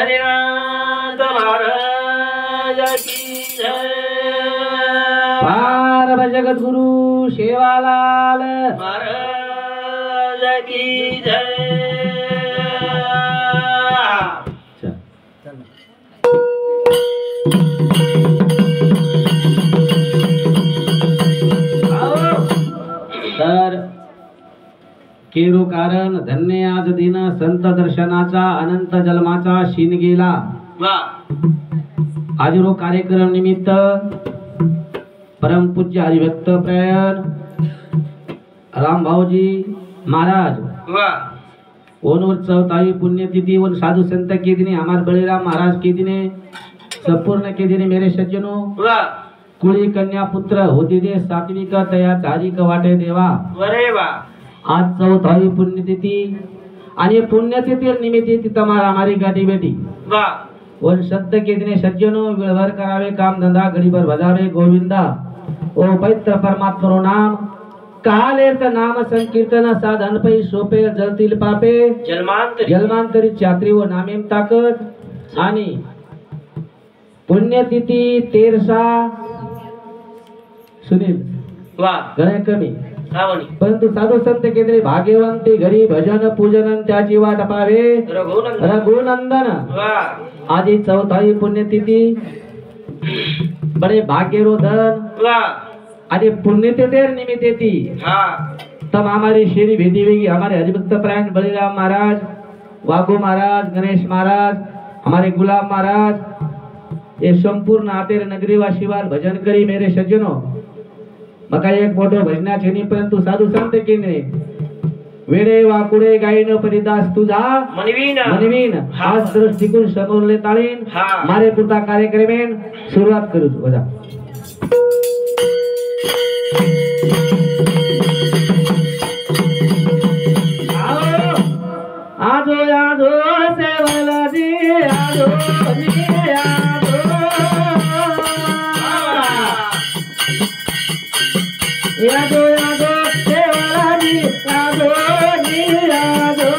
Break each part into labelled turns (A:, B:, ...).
A: हरिनाथ महाराज की जय।
B: पार जगत गुरु शेवालाल
A: महाराज की जय।
B: तर केरू कारण धन्य आज दिन संत दर्शनाचा अनंत जन्माचा शीन गेला। आज रो कार्यक्रम निमित्त परम पूज्य हरिभक्त प्रयाण राम भाऊजी महाराज ओनवर 14वीं पुण्यतिथि और साधु संत के दिन हमारे बड़ेराम महाराज के दिन संपूर्ण के दिन मेरे सज्जनों कुली कन्या पुत्र होती दे सात्विक तया चारिक वाटे देवा। आज 14वीं पुण्यतिथि आणि पुण्यतिथि निमित्त तुम्हारा हमारी गाड़ी बेटी और सत्य के दिन सज्जनों विलभर करावे काम धंधा घड़ी भर बजावे गोविंदा ओ पवित्र परमात्मा नाम कालेर नाम संकीर्तन साधन पै सोपे जलतील पापे जन्मांतरी चात्री व नामेम ताकद आणि पुण्यतिथि 13 सुनील गणे कमी परंतु साधू संत केंद्रे भाग्यवंती घरी भजन पूजन त्याची वाट पावे रघुनंदन। आजी 14वीं पुण्यतिथि बड़े भाग्यरो धन आदि पुण्यतिथि निमित्त येती तब हमारी श्री भेदी वेगी हमारे हरिभक्त प्राण बलिराम महाराज वाघो महाराज गणेश महाराज हमारे गुलाम महाराज ये संपूर्ण आतेर नगरी वासीवार भजन करी मेरे सज्जनों मका एक मोठो भजना छेनी परंतु साधू संत केंद्रे वेडे वाकुडे गायन परिदास तुझा मनवीन आज दृष्टिकोन समोरले ताळीन मारे पुरता कार्यक्रमेन सुरुवात करू बजा। आजो आजो सेवलाजी आजो यादो यादो सेवलाजी यादो यादो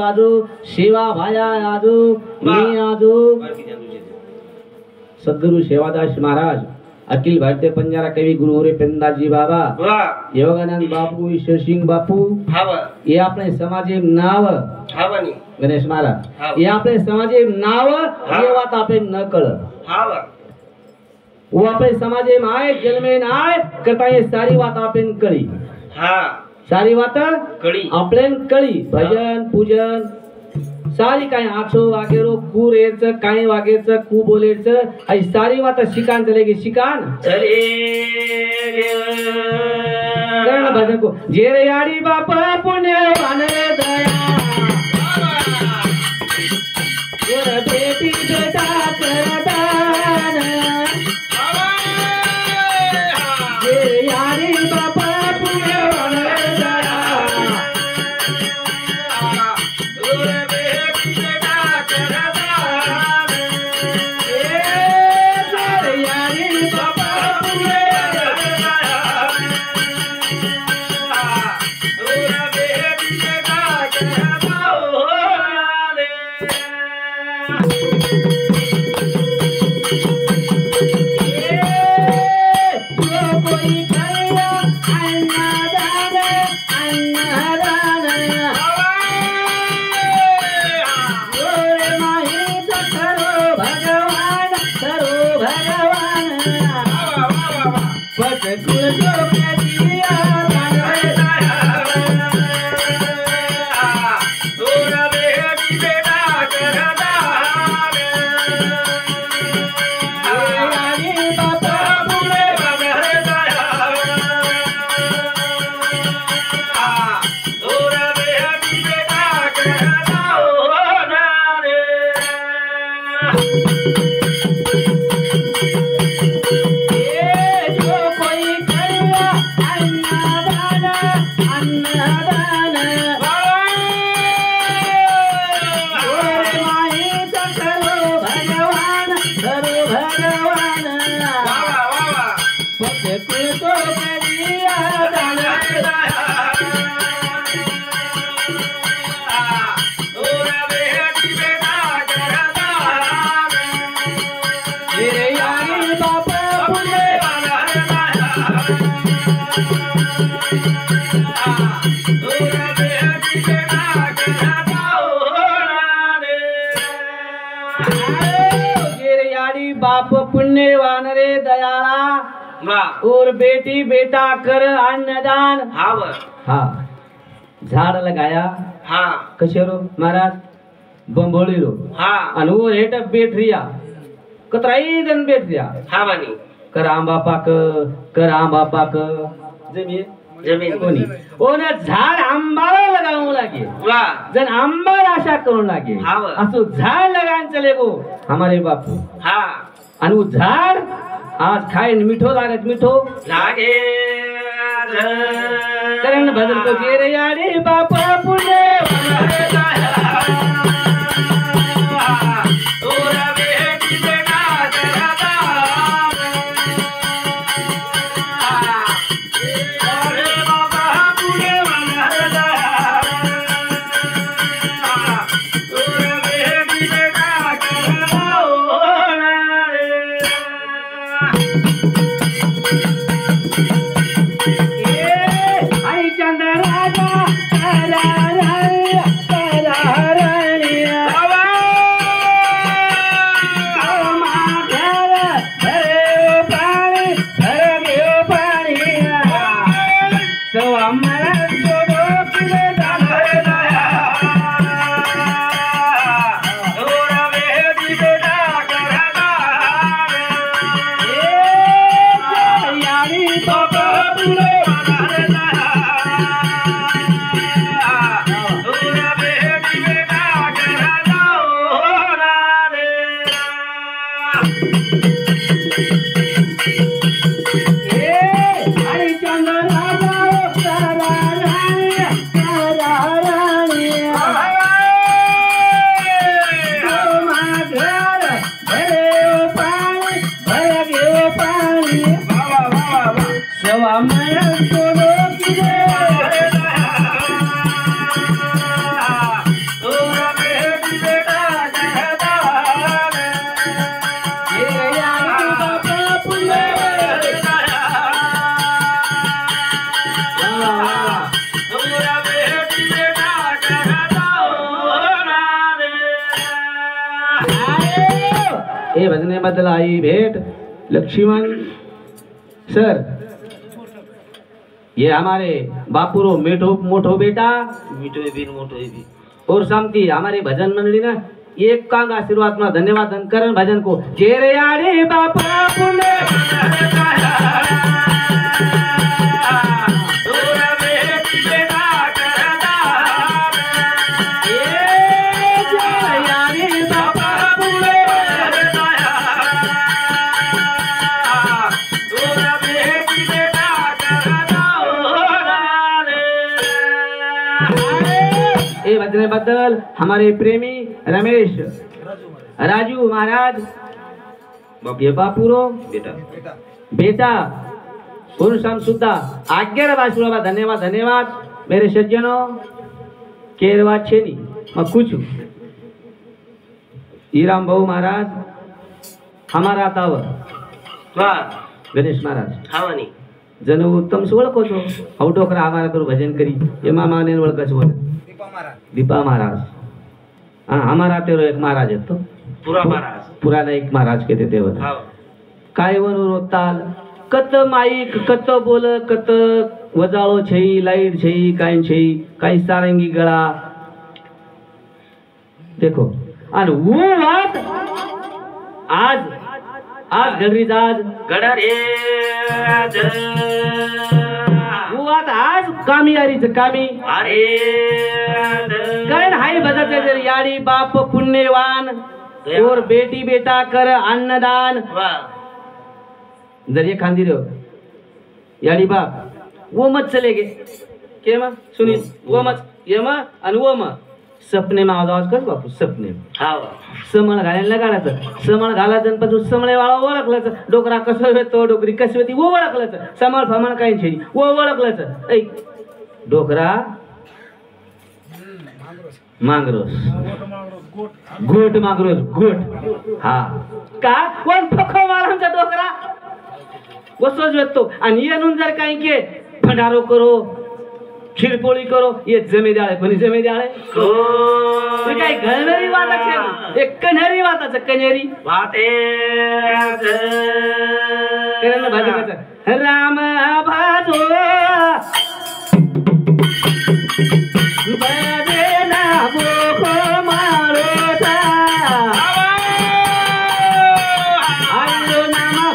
B: आजू सेवा भाया आजू मी आजू सद्गुरु सेवादास महाराज अखिल भारतीय पंजारा कवि गुरु होरे पेंदाजी बाबा योगानंद बापू ईश्वर सिंह बापू ये अपने समाजे नाव गणेश महाराज ये अपने समाजे नाव ये बात आपे न कळ वो अपने समाजे में आए जन्मे न आए करता ये सारी बात आपे कळी सारी बात कळी आपले कळी भजन पूजन सारी काय आठो वागेरो कू रेच काय वागेच कू बोलेच आई सारी बात शिकान चलेगी शिकान चले कर्ण भजन को जेरे याडी बाप पुण्यवान दया गोर बेटी बेटा करदान जेरे याडी बाप पुण्यवान दया बाप पुण्यवान रे दयाळा और बेटी बेटा कर अन्नदान। हाँ झाड लगाया कशेरो महाराज बंबोळी रो आणि वो हेट बेठरिया कतराई जन बेठरिया कर आंबा पाक जमीन कोणी ओन झाड आंबाला लगावू लागे जन आंबा आशा करू लागे असो झाड लगान चले गो हमारे बापू आणि वो झाड आज खाईन मिठो लागत मिठो लागे करण भजन को जेरे यारे बापा पुणे भजने बदल आई भेंट लक्ष्मण सर ये हमारे बापूरो मेठो मोठो बेटा और शांति हमारे भजन मंडली ना एक कांग आशीर्वाद में धन्यवाद करण भजन को जेरे यारे बापा पुणे भजने बदल हमारे प्रेमी रमेश राजू महाराज ये बापूरो बेटा उन शाम सुद्धा आज्ञा बाबा धन्यवाद धन्यवाद मेरे सज्जनों केरवा छेनी मैं कुछ हीराम भाऊ महाराज हमारा तावर गणेश महाराज जन उत्तम से ओळखो छो औटोकरा हमारा तो भजन करी ये मामा ने ओळखच बोल दीपा महाराज हाँ हमारा तेरो एक महाराज है तो पुराना एक महाराज कहते थे वो काय वनु ताल कत माईक कत बोल कत वजाळो छई लाईट छई काय छई काही सारंगी गळा देखो आणि वो वात आज आज गडरीज आज
A: गडरे
B: वो वात आज कामी यारीच कामी
A: अरे
B: कारण हाय बदलते जर याडी बाप पुण्यवान और बेटी बेटा कर अन्नदान
A: वा
B: जर ये खांदी रो याडी बाप वो मत चले गे के मा सुनी वो मत ये मा आणि वो मा सपने मा आवाज कर बापू सपने
A: हा
B: समण घालायला गाडायचं समण घालायचं पण तू समळे वाळा ओळखलाच डोकरा कसं होतो डोकरी कशी होती वो ओळखलाच समळ फमण काही छे वो ओळखलाच ऐ डोकरा मांगरोस गोट मांगरोस गोट हा का कोण फखो वाळांचा डोकरा वसोज वेतो आणि येऊन जर काही के भंडारो करो खीरपोळी करो ये जमेदार कोणी जमेदार आहे काय घनरी वाटाचे एक कन्हेरी वाटाचं कन्हेरी
A: वाते
B: करण भाजकाचं राम भाजो बरे ना बोखो मारोता आयो नाम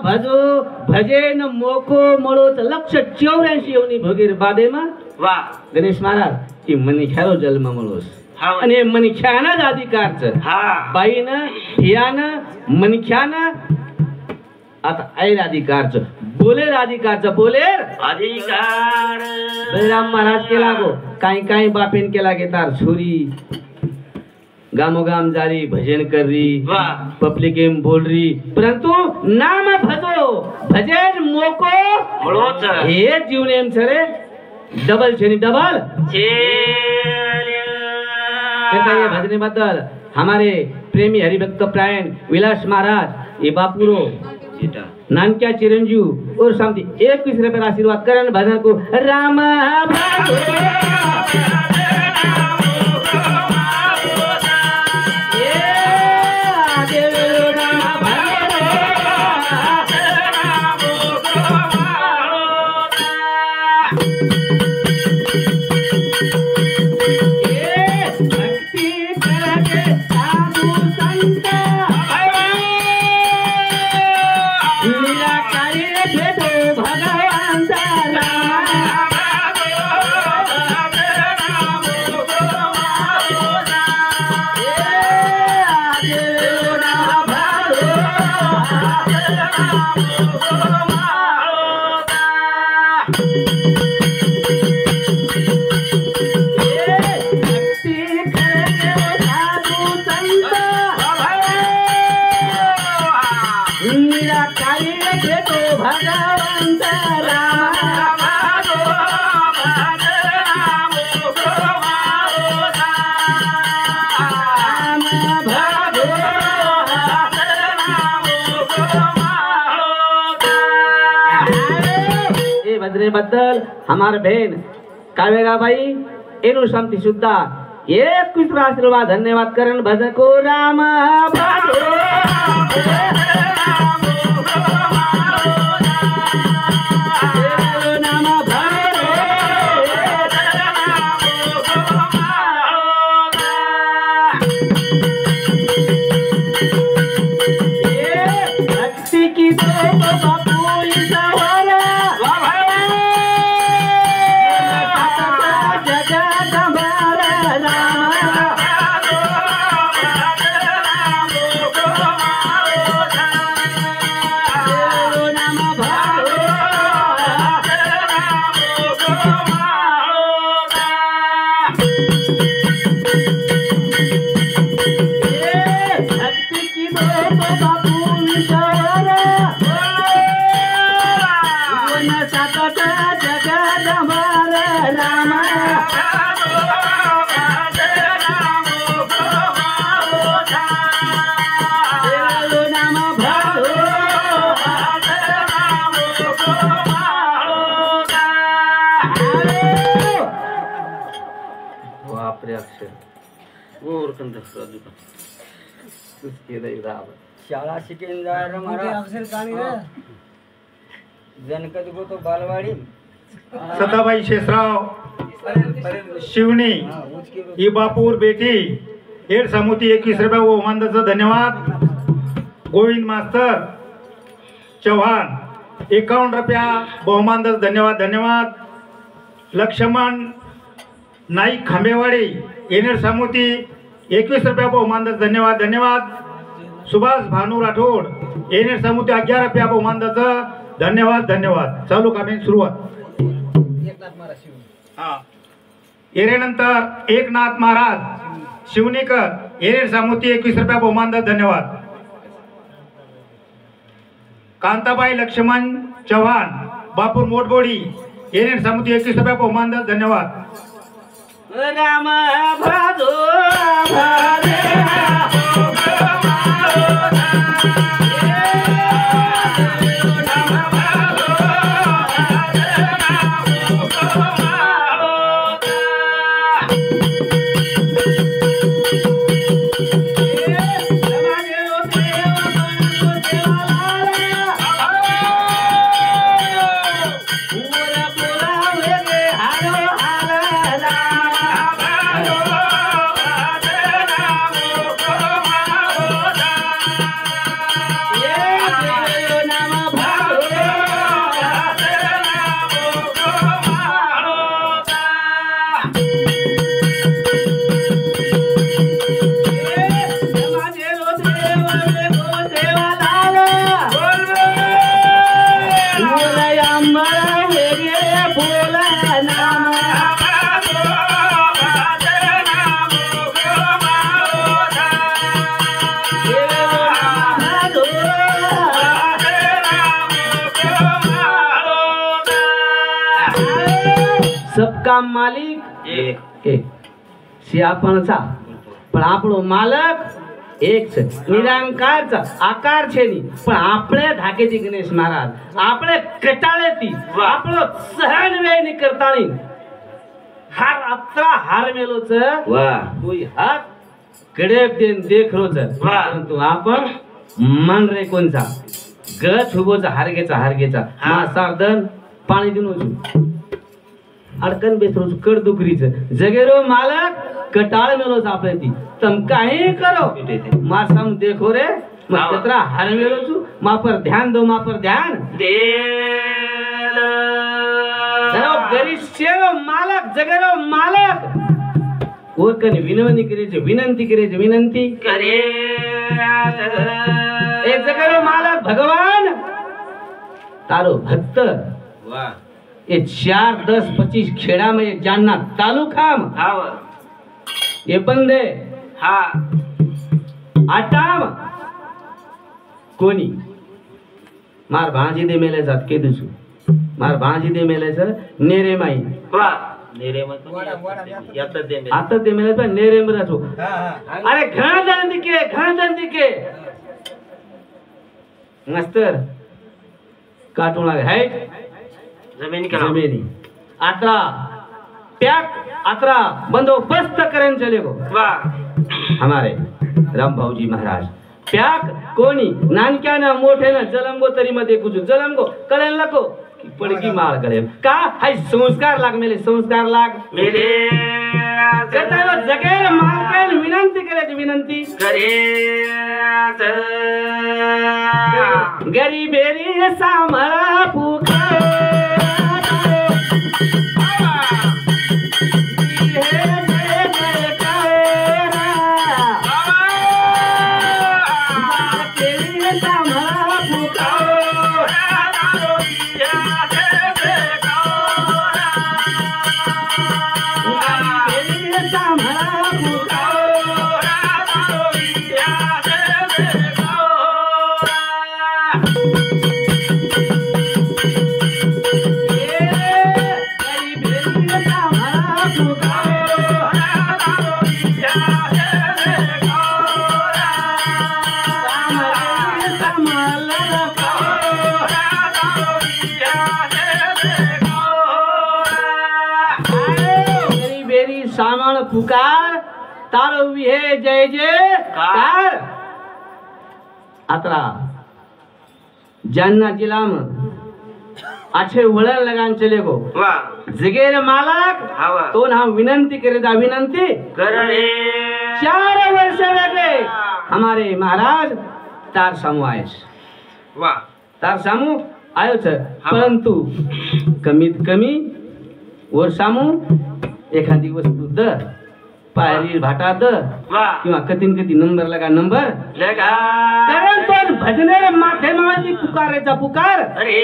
B: भाजो भजन मोको मळोच लक्ष 84 येऊनी भगीर बादेमा
A: वा
B: गणेश महाराज की मनी ख्यारो जन्म मळोस आणि मनी ख्यानाच अधिकारच
A: हा
B: बाईनं हियानं मनख्यानं आता ऐर अधिकारच बोलेर अधिकारच बोलेर
A: अधिकार
B: बलराम महाराज के लागो काही बापेन केला गे तार छोरी गामोगाम जारी भजन कर रही पब्लिक एम बोल रही परंतु नाम भजो भजन मोको
A: मळोच
B: हे जीवन एम छरे डबल छेनी डबल कहता ये भजने बदल हमारे प्रेमी हरिभक्त प्रायण विलास महाराज ये बापुरो नानक्या चिरंजीव और सामती 21 रुपये आशीर्वाद करण भजन को राम भाई भद्रे बद्दल हमार बहन कावेराबाई एनु शांति सुद्धा एक कुछ आशीर्वाद धन्यवाद करण भजन को राम
C: शाळा शिकेन जायला मला जनकत गोतो बालवाडी
D: सताबाई शेषराव शिवणी ही बापूर बेटी हेड समुती 21 रुपये व मानदाचा धन्यवाद. गोविंद मास्तर चव्हाण 51 रुपया बहुमानदाचा धन्यवाद धन्यवाद. लक्ष्मण नाईक खांबेवाडी येनेर समुती 21 रुपया बहुमानदाचा धन्यवाद धन्यवाद. सुभाष भानू राठोड येनेर समुती 11 रुपया बहुमानदाचा धन्यवाद धन्यवाद. चालू कामे सुरुवात. येरेनंतर एकनाथ महाराज शिवनेकर येनेर समुती 21 रुपया बहुमानदाचा धन्यवाद. कांताबाई लक्ष्मण चव्हाण बापूर मोठबोडी येनेर समुती 21 रुपया बहुमानदाचा धन्यवाद.
B: राम भादो सबका मालिक एक सी आपणचा पण આપણો માલક એક છે નિરંકાર છે આકાર છે ની પણ આપણે ધાકેથી ગણેશ મહારાજ આપણે કટાળેથી આપણો સહન વે ની કરતાણી હાર અત્રા હાર મેલો છે વાહ કોઈ હાથ ગડેબ દેન દેખરો છે પરંતુ आपण मन रे कोणचा गच हुबोचा हारगेचा मा सारदन पाणी दिनो छु अडकन बेसरो कड दुकरीच जगेरो मालक कटाळ मेलो सापळती तम काही करो मार सम देखो रे मस्तरा हार मेलो छु मा पर ध्यान दो मा पर ध्यान दे जरो गरिष्ठेरो मालक जगेरो मालक और कने विनंती करे विनंती करे एक जगेरो मालक भगवान तारो भक्त वाह ये 4, 10, 25 खेड़ा में जानना तालुका में ये बंदे हाँ आटाम कोणी मार भांजी दे मेले जात के दुसु मार भांजी दे मेले सर नेरे माई वाह नेरे मत आता दे मेले पर नेरे में रसो अरे घना जन दिके मास्टर काटून लागे है
A: जमीन के नाम
B: जमीनी आत्रा प्याक आत्रा बंदोबस्त करें चले गो
A: वाह
B: हमारे राम भाऊजी महाराज प्याक कोणी नानक्या ना मोठे ना जलमगो तरी मध्ये कुछ जलमगो कळेल नको की पडकी माळ करेल का हाय संस्कार लाग मेले संस्कार लाग
A: मेरे
B: करता जगेल मालकान विनंती करायची विनंती गरीबेरी सांभाळा पुकार सामण पुकार तारो विहे जय जय कार आत्रा जालना जिला में अच्छे वळण लगान चले गो
A: वाह
B: जगेर मालक
A: हवा
B: तो ना विनंती करे दा विनंती
A: करे
B: 4 वर्ष लगे हमारे महाराज तार सामू आए
A: वाह
B: तार सामू आयो छ परंतु कमीत कमी वर सामू एखादी वस्तू द पायरी भाटा द
A: वाह
B: किंवा कठीण नंबर लगा नंबर
A: लगा
B: कारण तो भजने माथे मावती पुकारेचा पुकार
A: अरे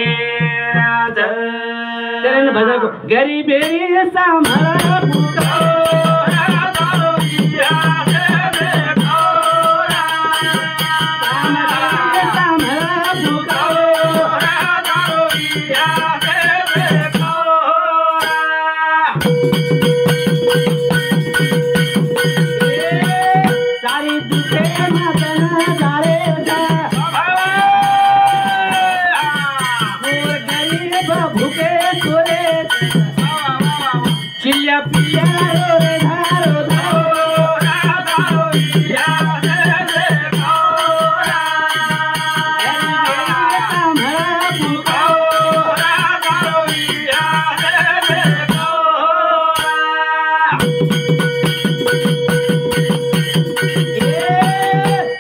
B: कारण भजन को गरीबेरी सांभाळा पुकार चिल्ल्या पिल्ल्या रे धारो धारो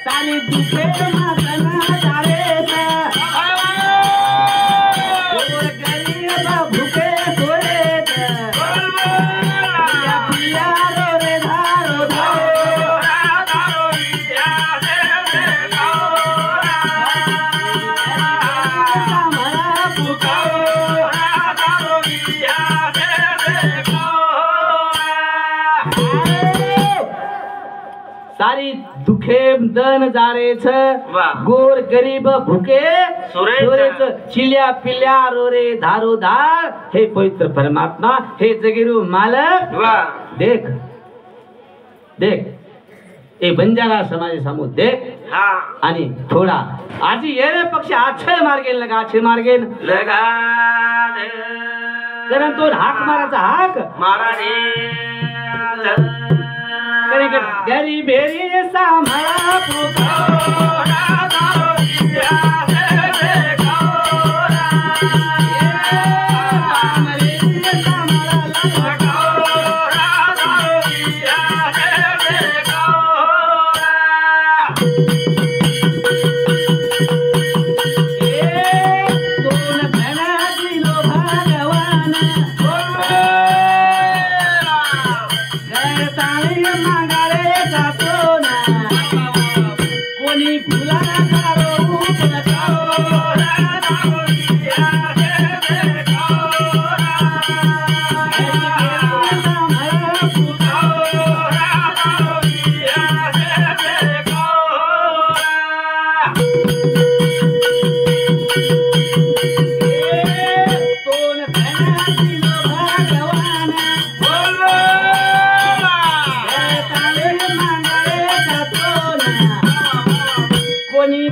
B: सारी दुखे मातना तारे गरीब भूखे सोरे सारी दुखे दन जारेच
A: वाह.
B: गोर गरीब भुके
A: सोरेच.
B: सोरेच चिल्या पिल्या रोरे धारो धार हे पवित्र परमात्मा हे जगिरू मालक
A: वाह
B: देख देख ए बंजारा समाज समोर देख
A: हाँ
B: आणि थोडा आजी येरे पक्ष आछे मार्गेन लगा आछे मार्गेन
A: लगा
B: कारण तो हाक मारायचा हाक
A: महाराज
B: करे गरीबेरी सांभाळा पुकार कोणी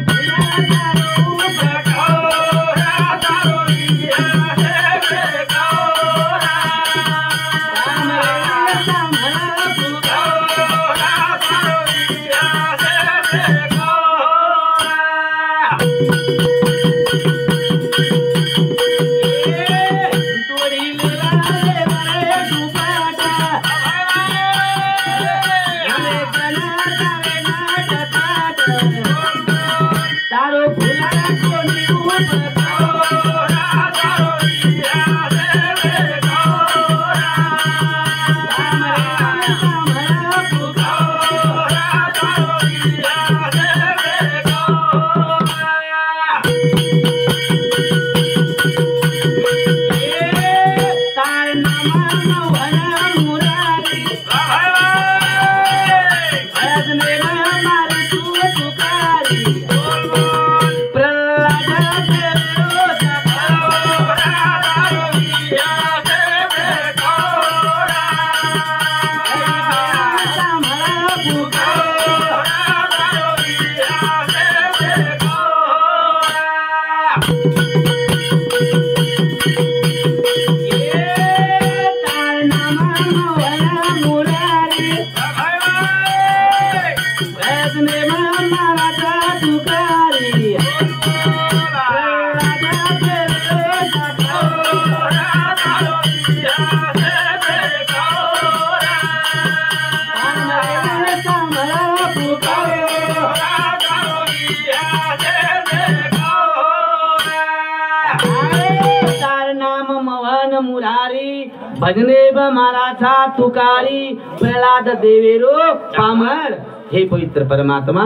B: भजने माराचा तुकारी प्रल्हाद देवेरो पामर. हे पवित्र परमात्मा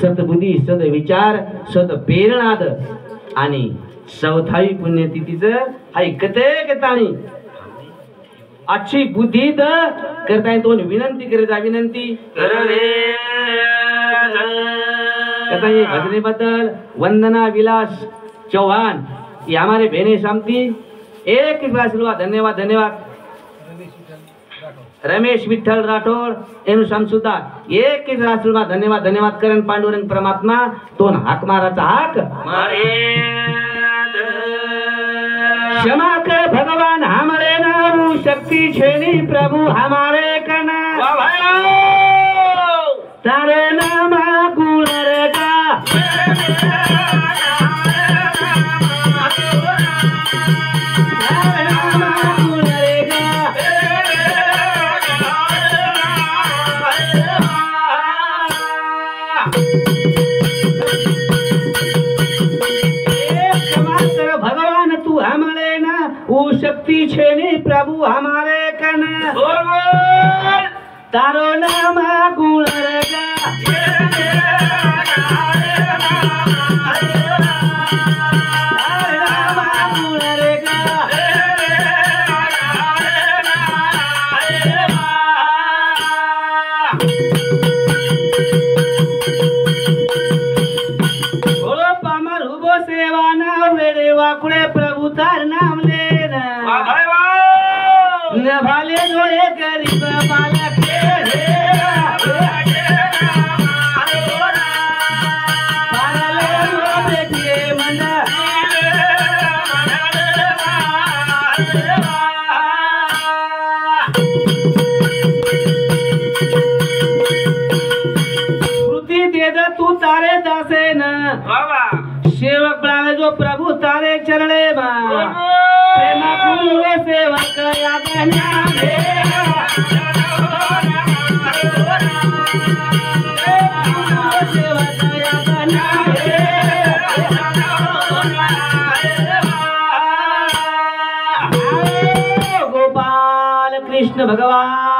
B: सतबुद्धी सद विचार सद प्रेरणाद आणि चौथावी पुण्यतिथीचं ऐकते कताणी अच्छी बुद्धी करता दोन विनंती करे जा विनंती भजने बद्दल वंदना विलास चौहान ये हमारे बहने शांति एक धन्यवाद धन्यवाद रमेश विठ्ठल राठोड एनु शामसुद्धा एक धन्यवाद धन्यवाद करण पांडुरंग परमात्मा दोन हाक माराचा हाक क्षमा कर भगवान हमारे नाम शक्ति छेनी प्रभु हमारे कना तारे नाम गुण रेगा शक्ति छेनी प्रभु हमारे कन तारो नाम गुण रेगा गुण रेगा बोलो पामर हुबो सेवा नाम रे वाकुड़े प्रभु तार नाम ले भाले जो ये गरीब बालक श्रुति दे द तू तारे दासे न सेवक बनावे जो प्रभु तारे चरणे प्रेमा पूरे सेवक याद गोपाल कृष्ण भगवान